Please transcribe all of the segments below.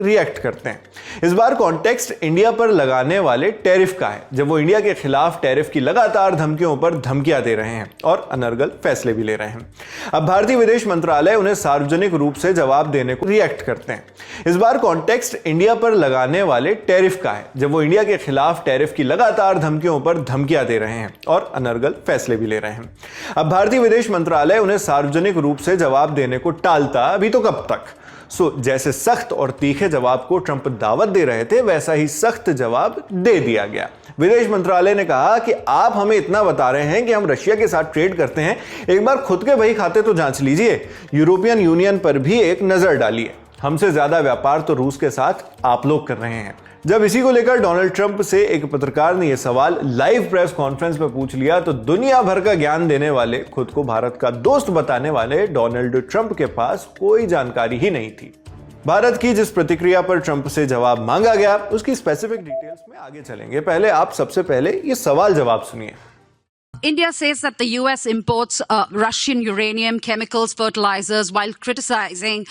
React करते हैं। इस बार कॉन्टेक्स्ट इंडिया पर लगाने वाले टैरिफ का है, जब वो इंडिया के खिलाफ टैरिफ की लगातार धमकियों पर धमकियां दे रहे हैं और अनर्गल फैसले भी ले रहे हैं। अब भारतीय विदेश मंत्रालय उन्हें सार्वजनिक रूप से जवाब देने को रिएक्ट करते हैं। इस बार कॉन्टेक्स्ट इंडिया पर लगाने वाले टैरिफ का है, जब वो इंडिया के खिलाफ टैरिफ की लगातार धमकियों पर धमकियां दे रहे हैं और अनर्गल फैसले भी ले रहे हैं। अब भारतीय विदेश मंत्रालय उन्हें सार्वजनिक रूप से जवाब देने को टालता अभी तो कब तक। जैसे सख्त और तीखे जवाब को ट्रंप दावत दे रहे थे, वैसा ही सख्त जवाब दे दिया गया। विदेश मंत्रालय ने कहा कि आप हमें इतना बता रहे हैं कि हम रशिया के साथ ट्रेड करते हैं, एक बार खुद के बही खाते तो जांच लीजिए। यूरोपियन यूनियन पर भी एक नजर डालिए। हमसे ज्यादा व्यापार तो रूस के साथ आप लोग कर रहे हैं। जब इसी को लेकर डोनाल्ड ट्रंप से एक पत्रकार ने यह सवाल लाइव प्रेस कॉन्फ्रेंस में पूछ लिया, तो दुनिया भर का ज्ञान देने वाले, खुद को भारत का दोस्त बताने वाले डोनाल्ड ट्रंप के पास कोई जानकारी ही नहीं थी। भारत की जिस प्रतिक्रिया पर ट्रंप से जवाब मांगा गया, उसकी स्पेसिफिक डिटेल्स में आगे चलेंगे। पहले आप सबसे पहले ये सवाल जवाब सुनिए। India says that the US imports Russian uranium, chemicals, fertilizers, while criticizing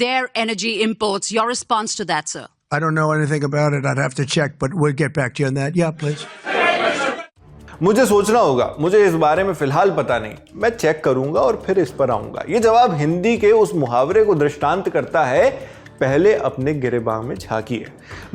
their energy imports. Your response to that, sir? I don't know anything about it. I'd have to check, but we'll get back to you on that. Yeah, please. मुझे सोचना होगा, मुझे इस बारे में फिलहाल पता नहीं, मैं चेक करूंगा और फिर इस पर आऊंगा। ये जवाब हिंदी के उस मुहावरे को दृष्टांत करता है, पहले अपने गिरेबान में झांकिए।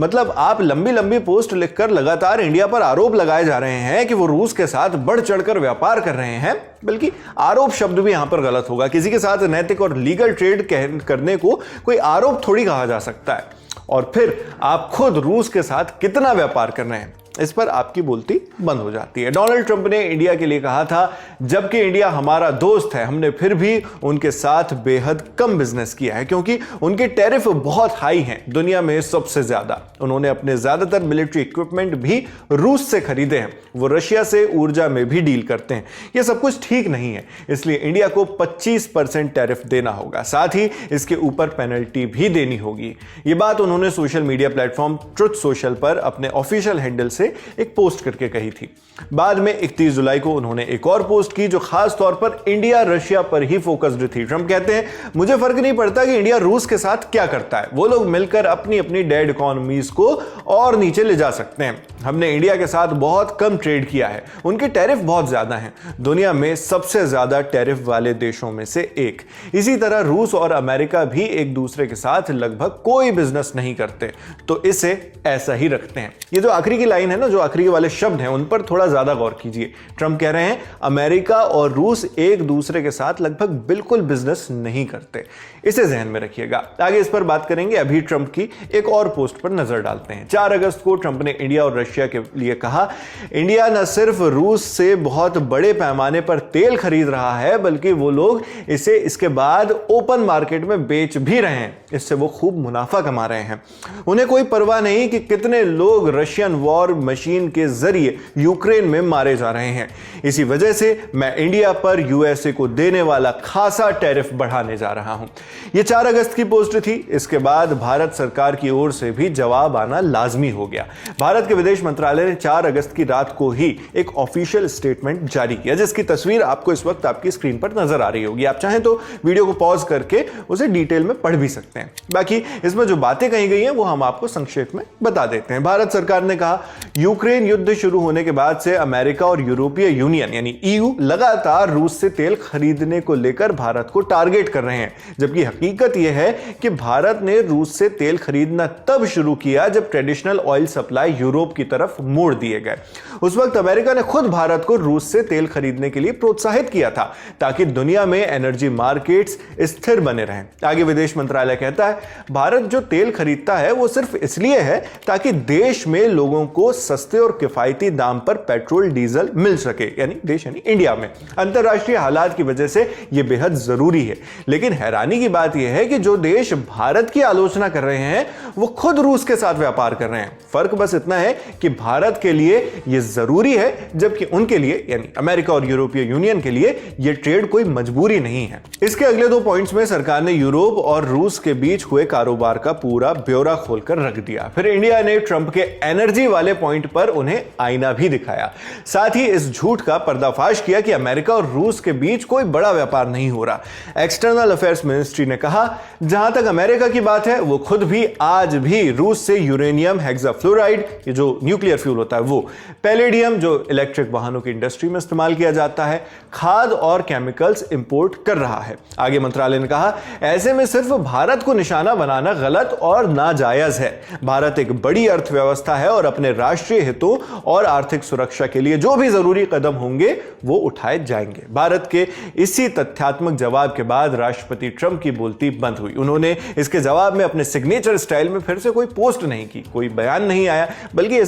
मतलब आप लंबी लंबी पोस्ट लिखकर लगातार इंडिया पर आरोप लगाए जा रहे हैं कि वो रूस के साथ बढ़ चढ़कर व्यापार कर रहे हैं, बल्कि आरोप शब्द भी यहां पर गलत होगा। किसी के साथ नैतिक और लीगल ट्रेड करने को कोई आरोप थोड़ी कहा जा सकता है। और फिर आप खुद रूस के साथ कितना व्यापार कर रहे हैं, इस पर आपकी बोलती बंद हो जाती है। डोनाल्ड ट्रंप ने इंडिया के लिए कहा था, जबकि इंडिया हमारा दोस्त है, हमने फिर भी उनके साथ बेहद कम बिजनेस किया है, क्योंकि उनके टैरिफ बहुत हाई हैं, दुनिया में सबसे ज्यादा। उन्होंने अपने ज्यादातर मिलिट्री इक्विपमेंट भी रूस से खरीदे हैं। वो रशिया से ऊर्जा में भी डील करते हैं। यह सब कुछ ठीक नहीं है, इसलिए इंडिया को 25% टैरिफ देना होगा, साथ ही इसके ऊपर पेनल्टी भी देनी होगी। ये बात उन्होंने social media platform truth social पर अपने ऑफिशियल हैंडल से एक पोस्ट करके कही थी। बाद में 31 जुलाई को उन्होंने एक और पोस्ट की जो खास तौर पर इंडिया रशिया पर ही फोकस्ड थी। ट्रंप कहते हैं, मुझे फर्क नहीं पड़ता कि इंडिया रूस के साथ क्या करता है, वो लोग मिलकर अपनी अपनी डेड इकोनॉमीज को और नीचे ले जा सकते हैं। हमने इंडिया के साथ बहुत कम ट्रेड किया है, उनके टैरिफ बहुत ज्यादा हैं, दुनिया में सबसे ज्यादा टैरिफ वाले देशों में से एक। इसी तरह रूस और अमेरिका भी एक दूसरे के साथ लगभग कोई बिजनेस नहीं करते, तो इसे ऐसा ही रखते हैं। ये जो आखिरी की लाइन है ना, जो आखिरी वाले शब्द हैं, उन पर थोड़ा ज्यादा गौर कीजिए। ट्रंप कह रहे हैं अमेरिका और रूस एक दूसरे के साथ लगभग बिल्कुल बिजनेस नहीं करते, इसे ध्यान में रखिएगा। आगे इस पर बात करेंगे। अभी ट्रंप की एक और पोस्ट पर नजर डालते हैं। 4 अगस्त को ट्रंप ने इंडिया और रशिया के लिए कहा, इंडिया न सिर्फ रूस से बहुत बड़े पैमाने पर तेल खरीद रहा है, बल्कि वो लोग इसे इसके बाद ओपन मार्केट में बेच भी रहे हैं। इससे वो खूब मुनाफा कमा रहे हैं। उन्हें कोई परवाह नहीं कि कितने लोग रशियन वॉर मशीन के जरिए यूक्रेन में मारे जा रहे हैं। इसी वजह से मैं इंडिया पर यूएसए को देने वाला खासा टैरिफ बढ़ाने जा रहा हूं। यह 4 अगस्त की पोस्ट थी। इसके बाद भारत सरकार की ओर से भी जवाब आना लाजमी हो गया। भारत के विदेश मंत्रालय ने 4 अगस्त की रात को ही एक ऑफिशियल स्टेटमेंट जारी किया, जिसकी तस्वीर आपको इस वक्त आपकी स्क्रीन पर नजर आ रही होगी। आप चाहें तो वीडियो को पॉज करके उसे डिटेल में पढ़ भी सकते हैं। बाकी इसमें जो बातें कही गई हैं वो हम आपको संक्षेप में बता देते हैं। भारत सरकार ने कहा, यूक्रेन युद्ध शुरू होने के बाद से अमेरिका और यूरोपीय यूनियन यानी ईयू लगातार रूस से तेल खरीदने को लेकर भारत को टारगेट कर रहे हैं, जबकि हकीकत यह है कि भारत ने रूस से तेल खरीदना तब शुरू किया जब ट्रेडिशनल ऑयल सप्लाई यूरोप की तरफ मोड़ दिए गए। उस वक्त अमेरिका ने खुद भारत को रूस से तेल खरीदने के लिए प्रोत्साहित किया था, ताकि दुनिया में एनर्जी मार्केट्स स्थिर बने रहें। आगे विदेश मंत्रालय कहता है, भारत जो तेल खरीदता है वो सिर्फ इसलिए है ताकि देश में लोगों को सस्ते और किफायती दाम पर पेट्रोल डीजल मिल सके, यानी देश यानी इंडिया में। अंतरराष्ट्रीय हालात की वजह से यह बेहद जरूरी है। लेकिन हैरानी की बात यह है कि जो देश भारत की आलोचना कर रहे हैं वो खुद रूस के साथ व्यापार कर रहे हैं। फर्क बस इतना है कि भारत के लिए यह जरूरी है, जबकि उनके लिए यानी अमेरिका और यूरोपीय यूनियन के लिए यह ट्रेड कोई मजबूरी नहीं है। इसके अगले 2 पॉइंट्स में सरकार ने यूरोप और रूस के बीच हुए कारोबार का पूरा ब्यौरा खोलकर रख दिया। फिर इंडिया ने ट्रंप के एनर्जी वाले पॉइंट पॉइंट पर उन्हें आईना भी दिखाया। साथ ही इस झूठ का पर्दाफाश किया कि अमेरिका और रूस के बीच कोई बड़ा व्यापार नहीं हो रहा। एक्सटर्नल अफेयर्स मिनिस्ट्री ने कहा, जहां तक अमेरिका की बात है, वो खुद भी आज भी रूस से यूरेनियम हेक्साफ्लोराइड, ये जो न्यूक्लियर फ्यूल होता है वो, पैलेडियम जो इलेक्ट्रिक वाहनों की इंडस्ट्री में इस्तेमाल किया जाता है, खाद और केमिकल्स इंपोर्ट कर रहा है। आगे मंत्रालय ने कहा, ऐसे में सिर्फ भारत को निशाना बनाना गलत और नाजायज है। भारत एक बड़ी अर्थव्यवस्था है और अपने राष्ट्रीय हितों और आर्थिक सुरक्षा के लिए जो भी जरूरी कदम होंगे वो उठाए जाएंगे। भारत के इसी तथ्यात्मक जवाब के बाद राष्ट्रपति ट्रंप की बोलती बंद हुई। उन्होंने इसके जवाब में अपने सिग्नेचर स्टाइल में फिर से कोई पोस्ट नहीं की, कोई बयान नहीं आया, बल्कि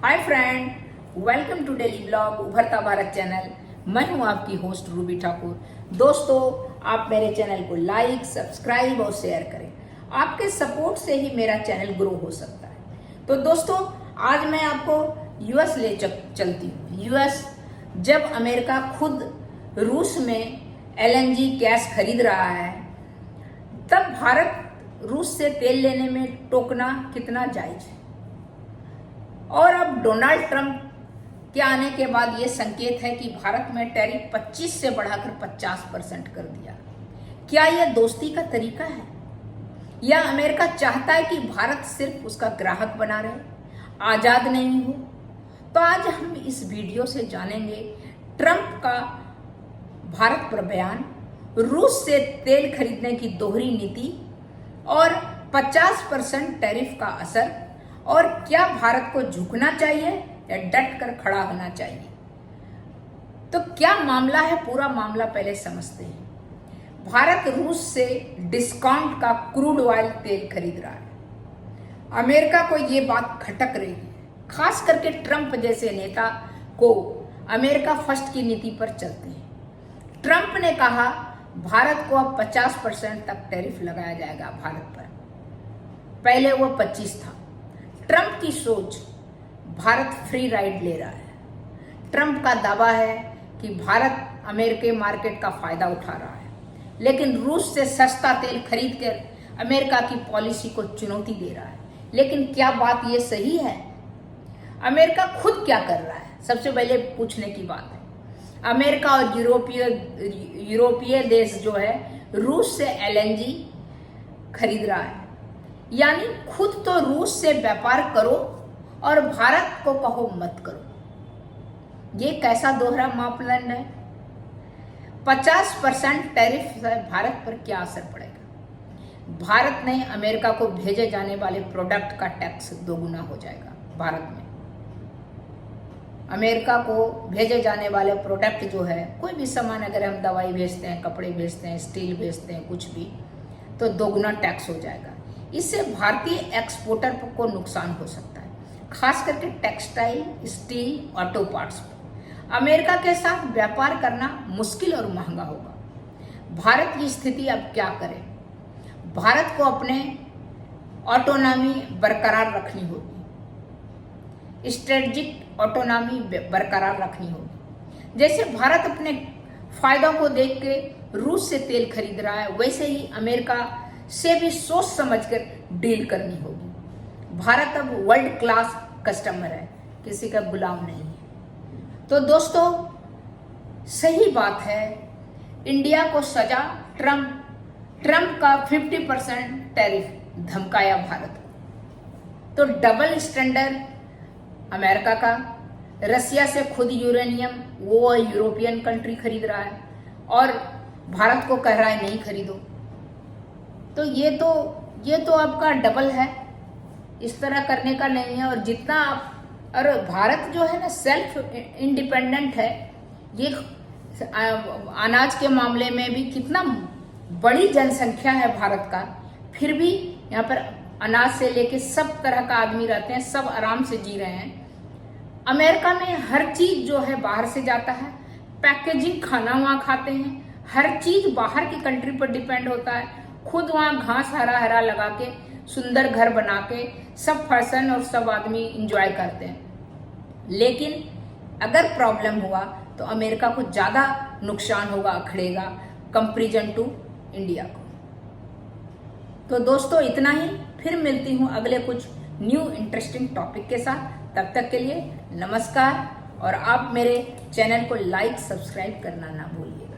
hi friend, welcome to daily blog Ubharta Bharat channel. मैं हूं आपकी होस्ट रूबी ठाकुर। दोस्तों, आप मेरे चैनल को लाइक, सब्सक्राइब और शेयर करें। आपके सपोर्ट से ही मेरा चैनल ग्रो हो सकता है। तो दोस्तों, आज मैं आपको यूएस ले चलती हूँ। यूएस, जब अमेरिका खुद रूस में एलएनजी गैस खरीद रहा है, तब भारत रूस से तेल लेने में टोकना कितना जायज है। और अब डोनाल्ड ट्रंप के आने के बाद ये संकेत है कि भारत में टैरिफ 25 से बढ़ाकर 50% कर दिया। क्या यह दोस्ती का तरीका है, या अमेरिका चाहता है कि भारत सिर्फ उसका ग्राहक बना रहे, आजाद नहीं हो? तो आज हम इस वीडियो से जानेंगे ट्रंप का भारत पर बयान, रूस से तेल खरीदने की दोहरी नीति और 50% टैरिफ का असर, और क्या भारत को झुकना चाहिए या डट कर खड़ा होना चाहिए। तो क्या मामला है, पूरा मामला पहले समझते हैं। भारत रूस से डिस्काउंट का क्रूड ऑयल तेल खरीद रहा है। अमेरिका को ये बात खटक रही है, खास करके ट्रंप जैसे नेता को अमेरिका फर्स्ट की नीति पर चलते हैं। ट्रंप ने कहा भारत को अब 50% तक टैरिफ लगाया जाएगा भारत पर, पहले वो 25 था। ट्रंप की सोच, भारत फ्री राइड ले रहा है। ट्रंप का दावा है कि भारत अमेरिकी मार्केट का फायदा उठा रहा है, लेकिन रूस से सस्ता तेल खरीद कर अमेरिका की पॉलिसी को चुनौती दे रहा है। लेकिन क्या बात यह सही है? अमेरिका खुद क्या कर रहा है, सबसे पहले पूछने की बात है। अमेरिका और यूरोपीय देश जो है रूस से एलएनजी खरीद रहा है, यानी खुद तो रूस से व्यापार करो और भारत को कहो मत करो। ये कैसा दोहरा मापदंड है? 50% टैरिफ से भारत पर क्या असर पड़ेगा? भारत ने अमेरिका को भेजे जाने वाले प्रोडक्ट का टैक्स दोगुना हो जाएगा। भारत में अमेरिका को भेजे जाने वाले प्रोडक्ट जो है, कोई भी सामान, अगर हम दवाई भेजते हैं, कपड़े भेजते हैं, स्टील भेजते हैं, कुछ भी, तो दोगुना टैक्स हो जाएगा। इससे भारतीय एक्सपोर्टर को नुकसान हो सकता है, खास करके टेक्सटाइल, स्टील, ऑटो पार्ट्स पर। अमेरिका के साथ व्यापार करना मुश्किल और महंगा होगा। भारत की स्थिति अब क्या करे? भारत को अपने ऑटोनॉमी बरकरार रखनी होगी, स्ट्रेटेजिक ऑटोनॉमी बरकरार रखनी होगी। जैसे भारत अपने फायदों को देख के रूस से तेल खरीद रहा है, वैसे ही अमेरिका से भी सोच समझकर डील करनी होगी। भारत अब वर्ल्ड क्लास कस्टमर है, किसी का गुलाम नहीं है। तो दोस्तों, सही बात है, इंडिया को सजा। ट्रंप का 50% टैरिफ धमकाया भारत को। तो डबल स्टैंडर्ड अमेरिका का। रसिया से खुद यूरेनियम वो यूरोपियन कंट्री खरीद रहा है और भारत को कह रहा है नहीं खरीदो। तो ये तो आपका डबल है, इस तरह करने का नहीं है। और जितना आप, और भारत जो है ना सेल्फ इंडिपेंडेंट है, ये अनाज के मामले में भी कितना बड़ी जनसंख्या है भारत का, फिर भी यहाँ पर अनाज से लेके सब तरह का आदमी रहते हैं, सब आराम से जी रहे हैं। अमेरिका में हर चीज जो है बाहर से जाता है, पैकेजिंग खाना वहाँ खाते हैं, हर चीज बाहर की कंट्री पर डिपेंड होता है। खुद वहाँ घास हरा हरा लगा के सुंदर घर बना के सब पर्सन और सब आदमी इंजॉय करते हैं। लेकिन अगर प्रॉब्लम हुआ तो अमेरिका को ज्यादा नुकसान होगा, अखड़ेगा कंपेरिजन टू इंडिया को। तो दोस्तों, इतना ही। फिर मिलती हूँ अगले कुछ न्यू इंटरेस्टिंग टॉपिक के साथ। तब तक के लिए नमस्कार, और आप मेरे चैनल को लाइक सब्सक्राइब करना ना भूलिए।